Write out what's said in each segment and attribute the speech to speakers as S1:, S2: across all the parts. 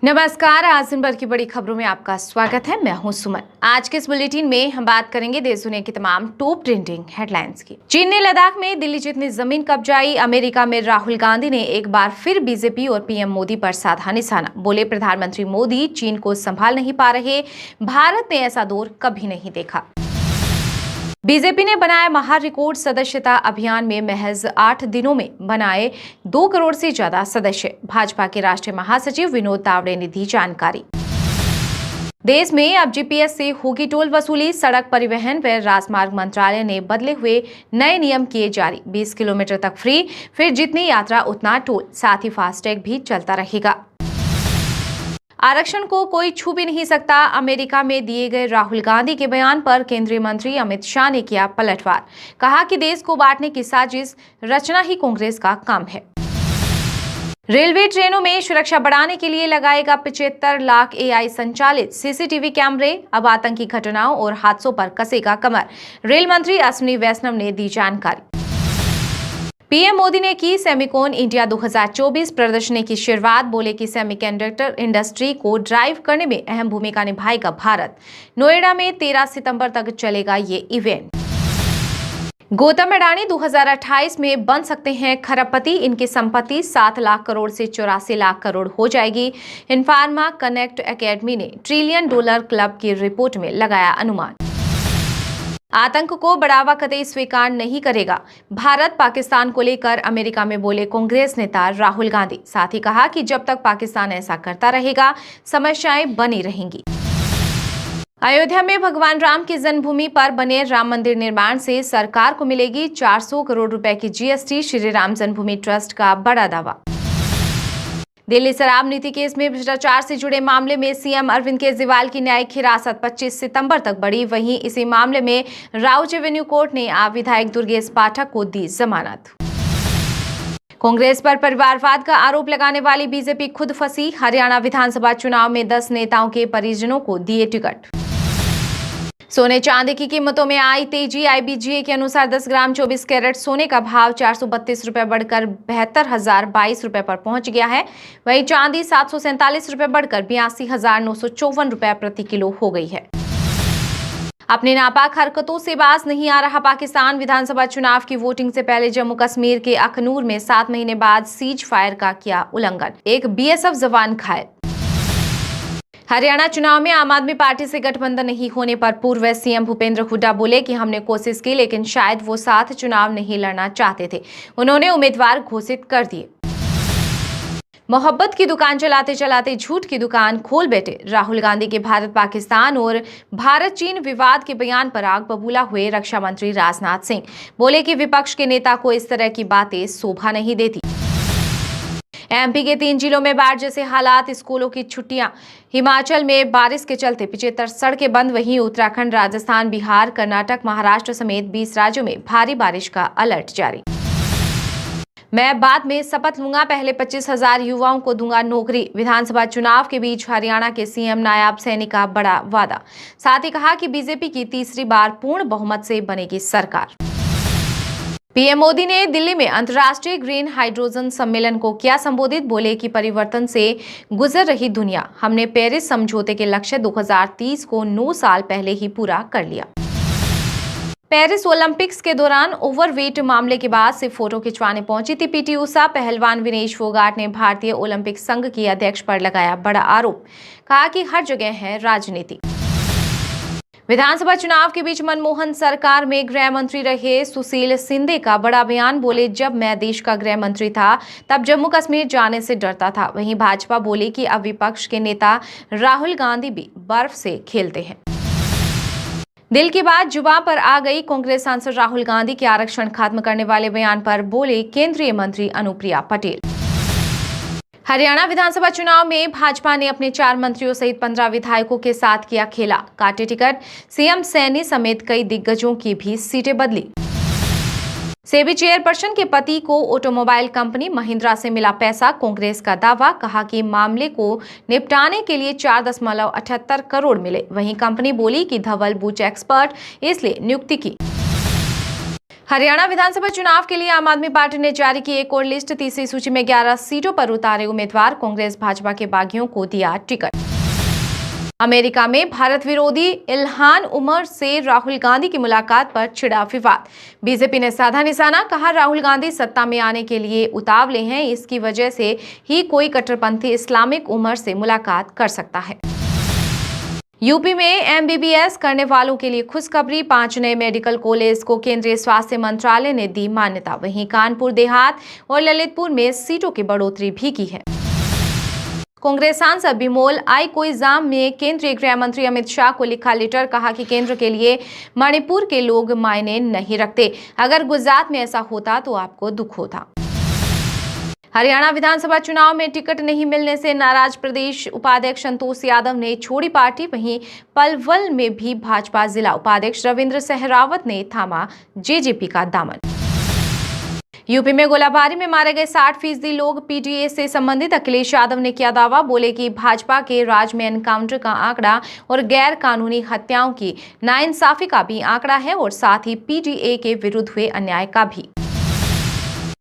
S1: नमस्कार। आज दिन भर की बड़ी खबरों में आपका स्वागत है। मैं हूं सुमन। आज के इस बुलेटिन में हम बात करेंगे देश दुनिया की तमाम टॉप ट्रेंडिंग हेडलाइंस की। चीन ने लद्दाख में दिल्ली जितनी जमीन कब्जाई। अमेरिका में राहुल गांधी ने एक बार फिर बीजेपी और पीएम मोदी पर साधा निशाना। बोले प्रधानमंत्री मोदी चीन को संभाल नहीं पा रहे, भारत ने ऐसा दौर कभी नहीं देखा। बीजेपी ने बनाया महा रिकॉर्ड। सदस्यता अभियान में महज 8 दिनों में बनाए 2 करोड़ से ज्यादा सदस्य। भाजपा के राष्ट्रीय महासचिव विनोद तावड़े ने दी जानकारी। देश में अब जीपीएस से होगी टोल वसूली। सड़क परिवहन व राजमार्ग मंत्रालय ने बदले हुए नए नियम किए जारी। 20 किलोमीटर तक फ्री, फिर जितनी यात्रा उतना टोल, साथ ही फास्टैग भी चलता रहेगा। आरक्षण को कोई छू भी नहीं सकता। अमेरिका में दिए गए राहुल गांधी के बयान पर केंद्रीय मंत्री अमित शाह ने किया पलटवार। कहा कि देश को बांटने की साजिश रचना ही कांग्रेस का काम है। रेलवे ट्रेनों में सुरक्षा बढ़ाने के लिए लगाएगा 75 लाख एआई संचालित सीसीटीवी कैमरे। अब आतंकी घटनाओं और हादसों पर कसेगा कमर। रेल मंत्री अश्विनी वैष्णव ने दी जानकारी। पीएम मोदी ने की सेमिकॉन इंडिया 2024 प्रदर्शनी की शुरुआत। बोले कि सेमीकंडक्टर इंडस्ट्री को ड्राइव करने में अहम भूमिका निभाएगा भारत। नोएडा में 13 सितंबर तक चलेगा ये इवेंट। गौतम अडानी 2028 में बन सकते हैं खरबपति। इनकी संपत्ति 7 लाख करोड़ से 84 लाख करोड़ हो जाएगी। इनफार्मा कनेक्ट एकेडमी ने $1 ट्रिलियन क्लब की रिपोर्ट में लगाया अनुमान। आतंक को बढ़ावा कतई स्वीकार नहीं करेगा। भारत पाकिस्तान को लेकर अमेरिका में बोले कांग्रेस नेता राहुल गांधी। साथ ही कहा कि जब तक पाकिस्तान ऐसा करता रहेगा समस्याएं बनी रहेंगी। अयोध्या में भगवान राम की जन्मभूमि पर बने राम मंदिर निर्माण से सरकार को मिलेगी 400 करोड़ रुपए की जीएसटी। श्री राम जन्मभूमि ट्रस्ट का बड़ा दावा। दिल्ली शराब नीति केस में भ्रष्टाचार से जुड़े मामले में सीएम अरविंद केजरीवाल की न्यायिक हिरासत 25 सितंबर तक बढ़ी। वहीं इसी मामले में राउज एवेन्यू कोर्ट ने आप विधायक दुर्गेश पाठक को दी जमानत। कांग्रेस पर परिवारवाद का आरोप लगाने वाली बीजेपी खुद फंसी। हरियाणा विधानसभा चुनाव में 10 नेताओं के परिजनों को दिए टिकट। सोने चांदी की कीमतों में आई तेजी। आईबीजीए के अनुसार 10 ग्राम 24 कैरेट सोने का भाव 432 रुपए बढ़कर 72,022 रुपए पर पहुंच गया है। वहीं चांदी 747 रुपए बढ़कर 82,954 रुपए प्रति किलो हो गई है। अपनी नापाक हरकतों से बाज नहीं आ रहा पाकिस्तान। विधानसभा चुनाव की वोटिंग से पहले जम्मू कश्मीर के अखनूर में 7 महीने बाद सीज फायर का किया उल्लंघन। एक बीएसएफ जवान घायल। हरियाणा चुनाव में आम आदमी पार्टी से गठबंधन नहीं होने पर पूर्व सीएम भूपेंद्र हुड्डा बोले कि हमने कोशिश की, लेकिन शायद वो साथ चुनाव नहीं लड़ना चाहते थे। उन्होंने उम्मीदवार घोषित कर दिए। मोहब्बत की दुकान चलाते चलाते झूठ की दुकान खोल बैठे। राहुल गांधी के भारत पाकिस्तान और भारत चीन विवाद के बयान पर आग बबूला हुए रक्षा मंत्री राजनाथ सिंह। बोले कि विपक्ष के नेता को इस तरह की बातें शोभा नहीं देती। एमपी के 3 जिलों में बाढ़ जैसे हालात, स्कूलों की छुट्टियां। हिमाचल में बारिश के चलते 75 सड़कें बंद। वहीं उत्तराखंड, राजस्थान, बिहार, कर्नाटक, महाराष्ट्र समेत 20 राज्यों में भारी बारिश का अलर्ट जारी। मैं बाद में शपथ लूंगा, पहले 25,000 युवाओं को दूंगा नौकरी। विधानसभा चुनाव के बीच हरियाणा के सीएम नायाब सैनी का बड़ा वादा। साथ ही कहा कि बीजेपी की तीसरी बार पूर्ण बहुमत से बनेगी सरकार। पीएम मोदी ने दिल्ली में अंतर्राष्ट्रीय ग्रीन हाइड्रोजन सम्मेलन को किया संबोधित। बोले कि परिवर्तन से गुजर रही दुनिया, हमने पेरिस समझौते के लक्ष्य 2030 को 9 साल पहले ही पूरा कर लिया। पेरिस ओलंपिक्स के दौरान ओवरवेट मामले के बाद से फोटो खिंचवाने पहुंची थी पीटी उषा। पहलवान विनेश फोगाट ने भारतीय ओलंपिक संघ की अध्यक्ष पर लगाया बड़ा आरोप। कहा कि हर जगह है राजनीति। विधानसभा चुनाव के बीच मनमोहन सरकार में गृह मंत्री रहे सुशील शिंदे का बड़ा बयान। बोले जब मैं देश का गृह मंत्री था तब जम्मू कश्मीर जाने से डरता था। वहीं भाजपा बोली कि अब विपक्ष के नेता राहुल गांधी भी बर्फ से खेलते हैं। दिल की बात जुबान पर आ गई। कांग्रेस सांसद राहुल गांधी के आरक्षण खत्म करने वाले बयान पर बोले केंद्रीय मंत्री अनुप्रिया पटेल। हरियाणा विधानसभा चुनाव में भाजपा ने अपने 4 मंत्रियों सहित 15 विधायकों के साथ किया खेला। काटे टिकट। सीएम सैनी समेत कई दिग्गजों की भी सीटें बदली। सेबी चेयरपर्सन के पति को ऑटोमोबाइल कंपनी महिंद्रा से मिला पैसा। कांग्रेस का दावा। कहा कि मामले को निपटाने के लिए 4.78 करोड़ मिले। वहीं कंपनी बोली कि धवल बूच एक्सपर्ट इसलिए नियुक्ति की। हरियाणा विधानसभा चुनाव के लिए आम आदमी पार्टी ने जारी की एक और लिस्ट। तीसरी सूची में 11 सीटों पर उतारे उम्मीदवार। कांग्रेस भाजपा के बागियों को दिया टिकट। अमेरिका में भारत विरोधी इल्हान उमर से राहुल गांधी की मुलाकात पर छिड़ा विवाद। बीजेपी ने साधा निशाना, कहा राहुल गांधी सत्ता में आने के लिए उतावले हैं, इसकी वजह से ही कोई कट्टरपंथी इस्लामिक उमर से मुलाकात कर सकता है। यूपी में एमबीबीएस करने वालों के लिए खुशखबरी। 5 नए मेडिकल कॉलेज को केंद्रीय स्वास्थ्य मंत्रालय ने दी मान्यता। वहीं कानपुर देहात और ललितपुर में सीटों की बढ़ोतरी भी की है। कांग्रेस सांसद बिमोल आइकोइजाम में केंद्रीय गृह मंत्री अमित शाह को लिखा लेटर। कहा कि केंद्र के लिए मणिपुर के लोग मायने नहीं रखते। अगर गुजरात में ऐसा होता तो आपको दुख होता। हरियाणा विधानसभा चुनाव में टिकट नहीं मिलने से नाराज प्रदेश उपाध्यक्ष संतोष यादव ने छोड़ी पार्टी। वहीं पलवल में भी भाजपा जिला उपाध्यक्ष रविंद्र सहरावत ने थामा जेजेपी का दामन। यूपी में गोलाबारी में मारे गए 60% लोग पीटीए से संबंधित। अखिलेश यादव ने किया दावा, बोले कि भाजपा के राज में एनकाउंटर का आंकड़ा और गैर कानूनी हत्याओं की नाइंसाफी का भी आंकड़ा है और साथ ही पीटीए के विरुद्ध हुए अन्याय का भी।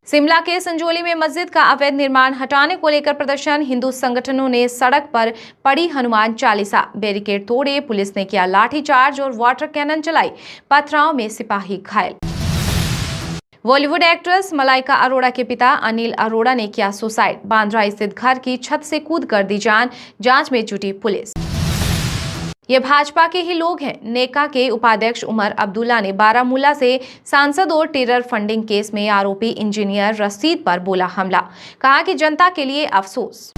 S1: शिमला के संजौली में मस्जिद का अवैध निर्माण हटाने को लेकर प्रदर्शन। हिंदू संगठनों ने सड़क पर पड़ी हनुमान चालीसा, बैरिकेड तोड़े, पुलिस ने किया लाठीचार्ज और वाटर कैनन चलाई। पथराव में सिपाही घायल। बॉलीवुड एक्ट्रेस मलाइका अरोड़ा के पिता अनिल अरोड़ा ने किया सुसाइड। बांद्रा स्थित घर की छत से कूद कर दी जान, जांच में जुटी पुलिस। ये भाजपा के ही लोग हैं। नेका के उपाध्यक्ष उमर अब्दुल्ला ने बारामूला से सांसद और टेरर फंडिंग केस में आरोपी इंजीनियर रशीद पर बोला हमला। कहा कि जनता के लिए अफसोस।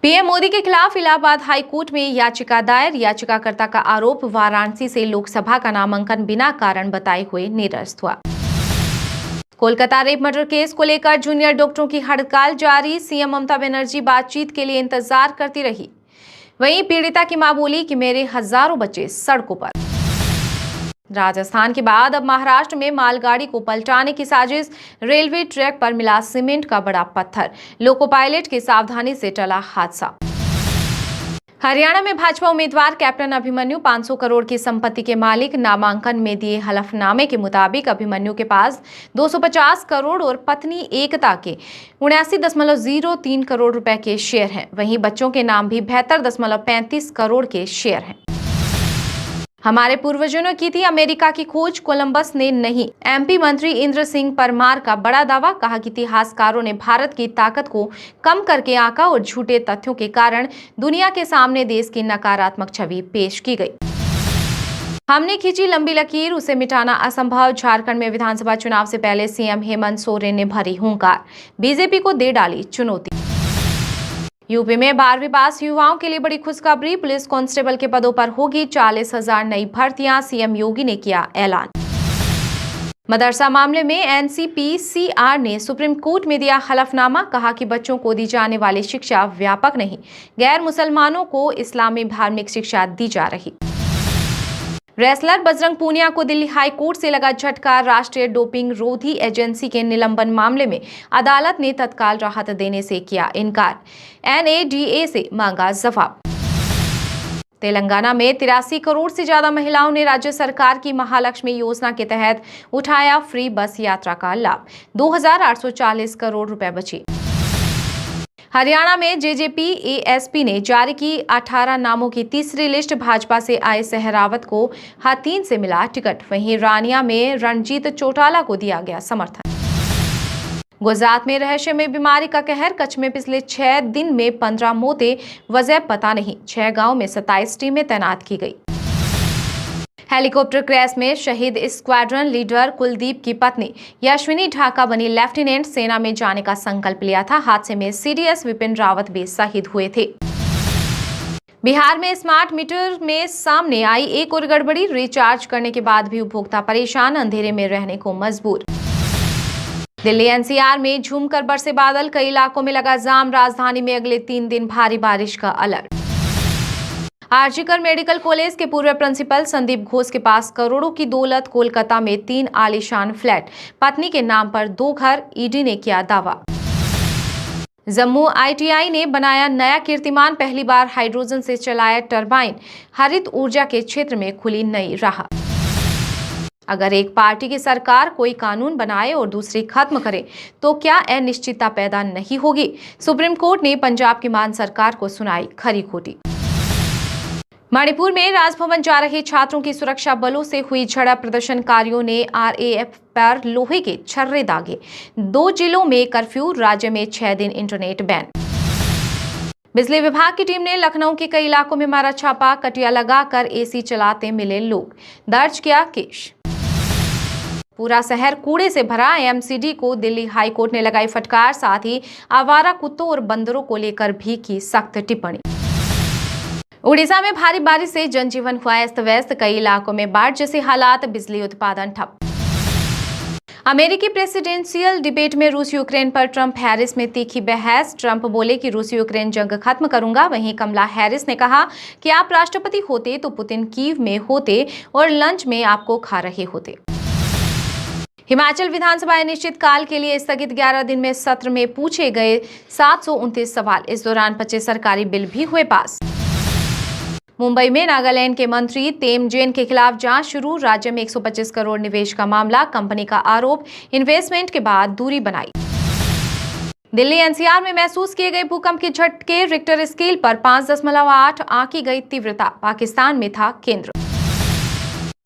S1: पीएम मोदी के खिलाफ इलाहाबाद हाई कोर्ट में याचिका दायर। याचिकाकर्ता का आरोप वाराणसी से लोकसभा का नामांकन बिना कारण बताए हुए निरस्त हुआ। कोलकाता रेप मर्डर केस को लेकर जूनियर डॉक्टरों की हड़ताल जारी। सीएम ममता बनर्जी बातचीत के लिए इंतजार करती रही। वहीं पीड़िता की मां बोली कि मेरे हजारों बच्चे सड़कों पर। राजस्थान के बाद अब महाराष्ट्र में मालगाड़ी को पलटाने की साजिश। रेलवे ट्रैक पर मिला सीमेंट का बड़ा पत्थर। लोको पायलट की सावधानी से टला हादसा। हरियाणा में भाजपा उम्मीदवार कैप्टन अभिमन्यु 500 करोड़ की संपत्ति के मालिक। नामांकन में दिए हलफनामे के मुताबिक अभिमन्यु के पास 250 करोड़ और पत्नी एकता के 79.03 करोड़ रुपए के शेयर हैं। वहीं बच्चों के नाम भी 72.35 करोड़ के शेयर हैं। हमारे पूर्वजों ने की थी अमेरिका की खोज, कोलंबस ने नहीं। एमपी मंत्री इंद्र सिंह परमार का बड़ा दावा। कहा कि इतिहासकारों ने भारत की ताकत को कम करके आंका और झूठे तथ्यों के कारण दुनिया के सामने देश की नकारात्मक छवि पेश की गई। हमने खींची लंबी लकीर, उसे मिटाना असंभव। झारखंड में विधानसभा चुनाव से पहले सीएम हेमंत सोरेन ने भरी हुंकार, बीजेपी को दे डाली चुनौती। यूपी में 12वीं पास युवाओं के लिए बड़ी खुशखबरी। पुलिस कांस्टेबल के पदों पर होगी 40,000 नई भर्तियां। सीएम योगी ने किया ऐलान। मदरसा मामले में एनसीपीसीआर ने सुप्रीम कोर्ट में दिया हलफनामा। कहा कि बच्चों को दी जाने वाली शिक्षा व्यापक नहीं, गैर मुसलमानों को इस्लामी धार्मिक शिक्षा दी जा रही। रेसलर बजरंग पूनिया को दिल्ली हाई कोर्ट से लगा झटका। राष्ट्रीय डोपिंग रोधी एजेंसी के निलंबन मामले में अदालत ने तत्काल राहत देने से किया इनकार। एनएडीए से मांगा जवाब। तेलंगाना में 83 करोड़ से ज्यादा महिलाओं ने राज्य सरकार की महालक्ष्मी योजना के तहत उठाया फ्री बस यात्रा का लाभ। 2,840 करोड़ रुपए बचे। हरियाणा में जेजेपी एएसपी ने जारी की 18 नामों की तीसरी लिस्ट। भाजपा से आए सहरावत को हाथीन से मिला टिकट। वहीं रानिया में रणजीत चौटाला को दिया गया समर्थन। गुजरात में रहस्यमय बीमारी का कहर। कच्छ में पिछले 6 दिन में 15 मौतें, वजह पता नहीं। 6 गांव में 27 टीमें तैनात की गई। हेलीकॉप्टर क्रैश में शहीद स्क्वाड्रन लीडर कुलदीप की पत्नी यशविनी ढाका बनी लेफ्टिनेंट। सेना में जाने का संकल्प लिया था। हादसे में सीडीएस विपिन रावत भी शहीद हुए थे। बिहार में स्मार्ट मीटर में सामने आई एक और गड़बड़ी। रिचार्ज करने के बाद भी उपभोक्ता परेशान, अंधेरे में रहने को मजबूर। दिल्ली एनसीआर में झूमकर बरसे बादल, कई इलाकों में लगा जाम। राजधानी में अगले 3 दिन भारी बारिश का अलर्ट। आरजीकर मेडिकल कॉलेज के पूर्व प्रिंसिपल संदीप घोष के पास करोड़ों की दौलत। कोलकाता में 3 आलीशान फ्लैट, पत्नी के नाम पर 2 घर। ईडी ने किया दावा। जम्मू आईटीआई ने बनाया नया कीर्तिमान। पहली बार हाइड्रोजन से चलाया टरबाइन। हरित ऊर्जा के क्षेत्र में खुली नई राह। अगर एक पार्टी की सरकार कोई कानून बनाए और दूसरी खत्म करे तो क्या अनिश्चितता पैदा नहीं होगी? सुप्रीम कोर्ट ने पंजाब की मान सरकार को सुनाई खरी खोटी। मणिपुर में राजभवन जा रहे छात्रों की सुरक्षा बलों से हुई झड़प, प्रदर्शनकारियों ने आरएएफ पर लोहे के छर्रे दागे। 2 जिलों में कर्फ्यू, राज्य में 6 दिन इंटरनेट बैन। बिजली विभाग की टीम ने लखनऊ के कई इलाकों में मारा छापा, कटिया लगाकर एसी चलाते मिले लोग, दर्ज किया केस। पूरा शहर कूड़े से भरा, एमसीडी को दिल्ली हाई कोर्ट ने लगाई फटकार, साथ ही आवारा कुत्तों और बंदरों को लेकर भी की सख्त टिप्पणी। उड़ीसा में भारी बारिश से जनजीवन हुआ अस्त व्यस्त, कई इलाकों में बाढ़ जैसे हालात, बिजली उत्पादन ठप। अमेरिकी प्रेसिडेंशियल डिबेट में रूस यूक्रेन पर ट्रंप हैरिस में तीखी बहस। ट्रंप बोले कि रूस यूक्रेन जंग खत्म करूंगा, वहीं कमला हैरिस ने कहा कि आप राष्ट्रपति होते तो पुतिन कीव में होते और लंच में आपको खा रहे होते। हिमाचल विधानसभा अनिश्चितकाल के लिए स्थगित, 11 दिन में सत्र में पूछे गए 729 सवाल। इस दौरान 25 सरकारी बिल भी हुए पास। मुंबई में नागालैंड के मंत्री तेम जैन के खिलाफ जांच शुरू, राज्य में 125 करोड़ निवेश का मामला, कंपनी का आरोप, इन्वेस्टमेंट के बाद दूरी बनाई। दिल्ली एनसीआर में महसूस किए गए भूकंप के झटके, रिक्टर स्केल पर 5.8 आंकी गई तीव्रता, पाकिस्तान में था केंद्र।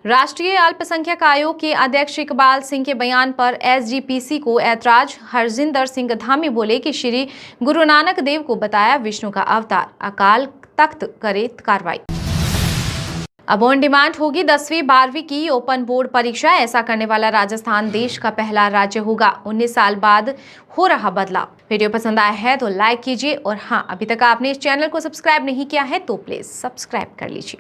S1: राष्ट्रीय अल्पसंख्यक आयोग के अध्यक्ष इकबाल सिंह के बयान पर एसजीपीसी को ऐतराज। हरजिंदर सिंह धामी बोले कि श्री गुरु नानक देव को बताया विष्णु का अवतार, अकाल तख्त करे कार्रवाई। अब ऑन डिमांड होगी 10वीं 12वीं की ओपन बोर्ड परीक्षा, ऐसा करने वाला राजस्थान देश का पहला राज्य होगा। 19 साल बाद हो रहा बदलाव। वीडियो पसंद आया है तो लाइक कीजिए और हाँ, अभी तक आपने इस चैनल को सब्सक्राइब नहीं किया है तो प्लीज सब्सक्राइब कर लीजिए।